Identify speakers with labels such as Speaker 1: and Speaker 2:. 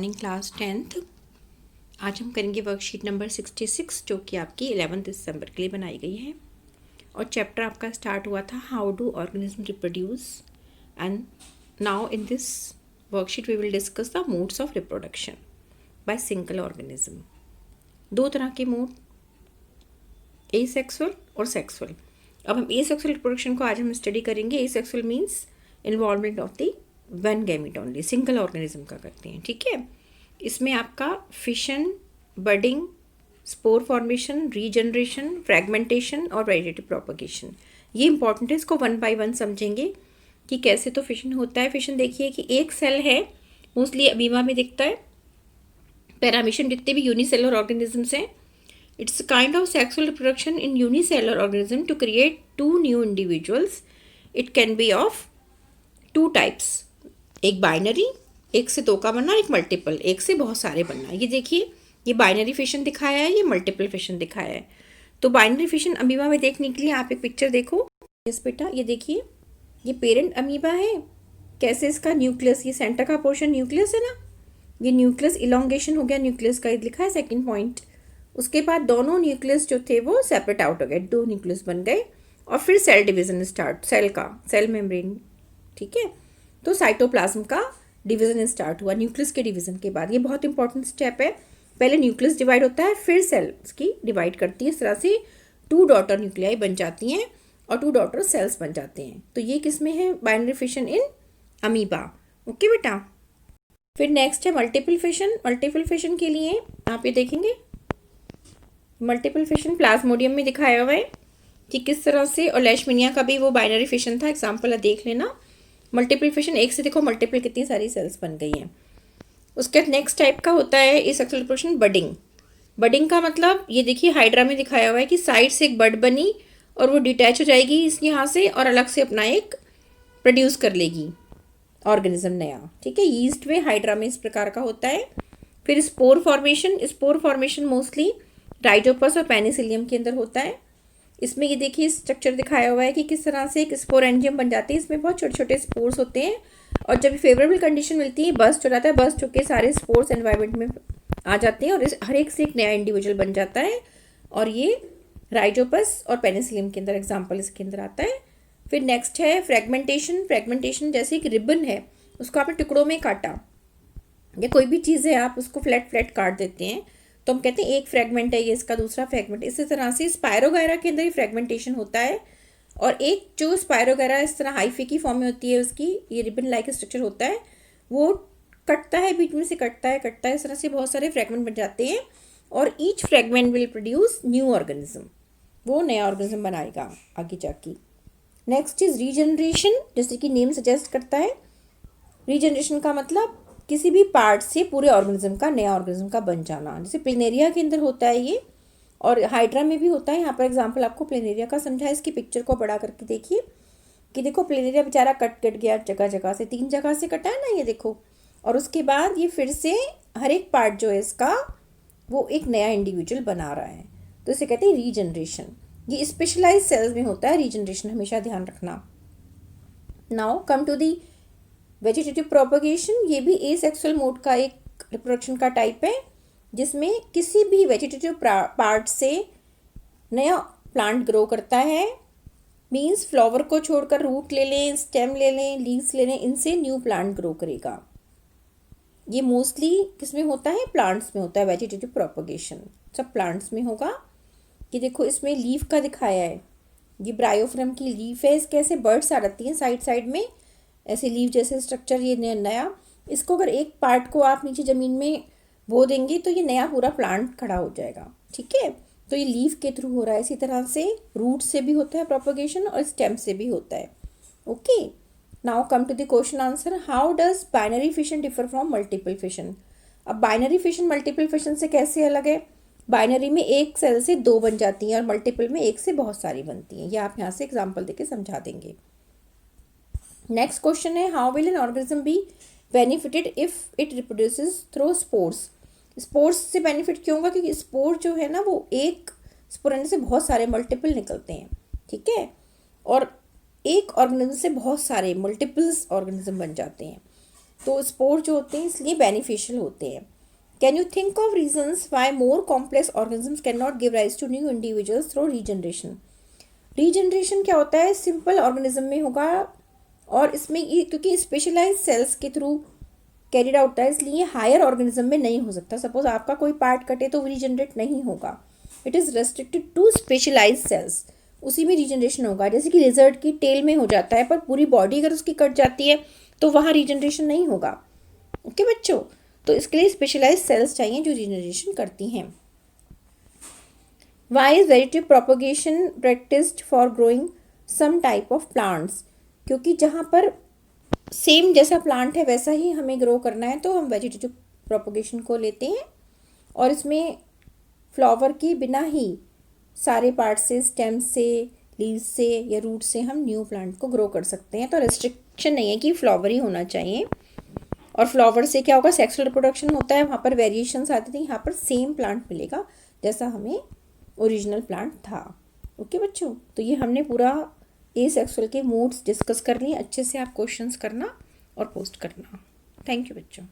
Speaker 1: Morning class 10th। आज हम करेंगे वर्कशीट नंबर 66 जो कि आपकी 11 दिसंबर के लिए बनाई गई है और चैप्टर आपका स्टार्ट हुआ था how do organism reproduce and now in this worksheet we will discuss the modes of reproduction by single organism. दो तरह के मोड, एसेक्सुअल और सेक्सुअल। अब हम एसेक्सुअल रिप्रोडक्शन को आज हम स्टडी करेंगे। Asexual means involvement of the one gamete only, single organism का करते हैं, ठीक है। इसमें आपका fission, budding, spore formation, regeneration, fragmentation और वेजिटेटिव प्रोपगेशन, ये इंपॉर्टेंट है। इसको वन बाय वन समझेंगे कि कैसे तो फिशन होता है। फिशन देखिए कि एक सेल है, मोस्टली अमीबा में दिखता है। पैरामीशियम जितने भी यूनिसेलुलर ऑर्गेनिजम्स हैं, it's kind of sexual reproduction in unicellular organism to create two new individuals. It can be of two types, एक बाइनरी, एक से दो का बनना, एक मल्टीपल, एक से बहुत सारे बनना। ये देखिए, ये बाइनरी फिशन दिखाया है, ये मल्टीपल फिशन दिखाया है। तो बाइनरी फिशन अमीबा में देखने के लिए आप एक पिक्चर देखो। यस बेटा, ये देखिए, ये पेरेंट अमीबा है। कैसे इसका न्यूक्लियस, ये सेंटर का पोर्शन न्यूक्लियस है ना, ये न्यूक्लियस इलोंगेशन हो गया, न्यूक्लियस का लिखा है सेकेंड पॉइंट। उसके बाद दोनों न्यूक्लियस जो थे वो सेपरेट आउट हो गए, दो न्यूक्लियस बन गए और फिर सेल डिवीजन स्टार्ट, सेल का, सेल मेम्ब्रेन, ठीक है। तो साइटोप्लाज्म का डिवीजन स्टार्ट हुआ न्यूक्लियस के डिवीजन के बाद। ये बहुत इंपॉर्टेंट स्टेप है। पहले न्यूक्लियस डिवाइड होता है, फिर सेल्स की डिवाइड करती है। इस तरह से टू डॉटर न्यूक्लियाई बन जाती हैं और टू डॉटर सेल्स बन जाते हैं। तो ये किस में है? Binary fission in amoeba. Okay बेटा। फिर नेक्स्ट है मल्टीपल फिशन। मल्टीपल फिशन के लिए आप ये देखेंगे, मल्टीपल फिशन प्लाज्मोडियम में दिखाया हुआ है कि किस तरह से, और लेशमिनिया का भी वो बाइनरी फिशन था, एग्जाम्पल देख लेना। मल्टीपल फिशन, एक से देखो मल्टीपल कितनी सारी सेल्स बन गई हैं। उसके बाद नेक्स्ट टाइप का होता है एसेक्सुअल रिप्रोडक्शन, बडिंग। बडिंग का मतलब ये देखिए, हाइड्रा में दिखाया हुआ है कि साइड से एक बड बनी और वो डिटैच हो जाएगी इस यहाँ से और अलग से अपना एक प्रोड्यूस कर लेगी ऑर्गेनिज्म नया, ठीक है। यीस्ट में, हाइड्रा में इस प्रकार का होता है। फिर spore formation. Spore formation mostly Rhizopus और पेनिसिलियम के अंदर होता है। इसमें ये देखिए स्ट्रक्चर दिखाया हुआ है कि किस तरह से एक स्पोरेंजियम बन जाती है। इसमें बहुत छोटे छोटे स्पोर्स होते हैं और जब फेवरेबल कंडीशन मिलती है, बस्ट हो जाता है, बस्ट होकर सारे स्पोर्स एनवायरनमेंट में आ जाते हैं और हर एक से एक नया इंडिविजुअल बन जाता है। और ये राइजोपस और पेनिसिलियम के अंदर एग्जाम्पल इसके अंदर आता है। फिर नेक्स्ट है फ्रेगमेंटेशन। फ्रेगमेंटेशन जैसे एक रिबन है, उसको आपने टुकड़ों में काटा, या कोई भी चीज़ है आप उसको फ्लैट फ्लैट काट देते हैं तो हम कहते हैं एक फ्रेगमेंट है ये, इसका दूसरा फ्रेगमेंट। इसी तरह से स्पायरोगायरा के अंदर ही फ्रेगमेंटेशन होता है। और एक जो स्पायरोगायरा इस तरह हाइफी की फॉर्म में होती है, उसकी ये रिबन लाइक स्ट्रक्चर होता है, वो कटता है, बीच में से कटता है, इस तरह से बहुत सारे फ्रेगमेंट बन जाते हैं और each fragment will produce new organism, वो नया ऑर्गेनिज्म बनाएगा आगे जाके। नेक्स्ट इज रीजनरेशन, जैसे कि नेम सजेस्ट करता है। रीजनरेशन का मतलब किसी भी पार्ट से पूरे ऑर्गेनिज्म का, नया ऑर्गेनिज्म का बन जाना। जैसे प्लेनेरिया के अंदर होता है ये, और हाइड्रा में भी होता है। यहाँ पर एग्जांपल आपको प्लेनेरिया का समझा है। इसकी पिक्चर को बड़ा करके देखिए कि देखो प्लेनेरिया बेचारा कट गया, जगह जगह से, 3 जगह से कटा है ना, ये देखो। और उसके बाद ये फिर से हर एक पार्ट जो है इसका, वो एक नया इंडिविजुअल बना रहा है, तो इसे कहते हैं रीजनरेशन। ये स्पेशलाइज सेल्स में होता है रीजनरेशन, हमेशा ध्यान रखना। Now come to the vegetative propagation. ये भी एसेक्सुअल मोड का एक रिप्रोडक्शन का टाइप है, जिसमें किसी भी वेजिटेटिव पार्ट से नया प्लांट ग्रो करता है। मींस फ्लावर को छोड़कर रूट ले लें, स्टेम ले लें, लीव्स ले लें, इनसे न्यू प्लांट ग्रो करेगा। ये मोस्टली किसमें होता है? प्लांट्स में होता है वेजिटेटिव प्रोपगेशन, सब प्लांट्स में होगा। ये देखो इसमें लीफ का दिखाया है, ये ब्रायोफ्रम की लीफ है। इसके ऐसे बर्ड्स आ जाती हैं साइड साइड में, ऐसे लीफ जैसे स्ट्रक्चर, ये नया। इसको अगर एक पार्ट को आप नीचे ज़मीन में बो देंगे तो ये नया पूरा प्लांट खड़ा हो जाएगा, ठीक है। तो ये लीफ के थ्रू हो रहा है। इसी तरह से रूट से भी होता है प्रोपगेशन और स्टेम से भी होता है। Okay, now come to the question answer. How does binary fission differ from multiple fission? अब बाइनरी फिशन मल्टीपल फिशन से कैसे अलग है? बाइनरी में एक सेल से 2 बन जाती हैं और मल्टीपल में एक से बहुत सारी बनती हैं। ये आप यहाँ से एग्जाम्पल देके समझा देंगे। नेक्स्ट क्वेश्चन है, how will an organism be benefited if it reproduces through spores? Spores से बेनिफिट क्यों होगा? क्योंकि स्पोर जो है ना, वो एक स्पोरेंड से बहुत सारे मल्टीपल निकलते हैं, ठीक है। और एक ऑर्गेनिज्म से बहुत सारे मल्टीपल्स ऑर्गेनिज्म बन जाते हैं। तो स्पोर जो होते हैं इसलिए बेनिफिशियल होते हैं। Can you think of reasons why more complex organisms can not give rise to new individuals through regeneration. Regeneration क्या होता है, सिंपल ऑर्गेनिज्म में होगा और इसमें ये क्योंकि स्पेशलाइज सेल्स के थ्रू कैरिड आउट होता है इसलिए हायर ऑर्गेनिज्म में नहीं हो सकता। सपोज आपका कोई पार्ट कटे तो रीजनरेट नहीं होगा, it is restricted to specialise cells, उसी में रीजनरेशन होगा। जैसे कि लिजर्ड की टेल में हो जाता है पर पूरी बॉडी अगर उसकी कट जाती है तो वहाँ रीजनरेशन नहीं होगा। ओके बच्चों, तो इसके लिए स्पेशलाइज सेल्स चाहिए जो रीजनरेशन करती हैं। Why is vegetative propagation practised for growing some type of plants. क्योंकि जहाँ पर सेम जैसा प्लांट है वैसा ही हमें ग्रो करना है तो हम वेजिटेटिव प्रोपोगेशन को लेते हैं और इसमें फ्लावर के बिना ही सारे पार्ट से, स्टेम से, लीव्स से या रूट से हम न्यू प्लांट को ग्रो कर सकते हैं। तो रेस्ट्रिक्शन नहीं है कि फ्लावर ही होना चाहिए। और फ्लावर से क्या होगा, सेक्सुअल रिप्रोडक्शन होता है, वहाँ पर वेरिएशंस आते थे, यहाँ पर सेम प्लांट मिलेगा जैसा हमें ओरिजिनल प्लांट था। ओके बच्चों, तो ये हमने पूरा एसेक्सुअल के मोड्स डिस्कस कर लिए। अच्छे से आप क्वेश्चंस करना और पोस्ट करना। थैंक यू बच्चों।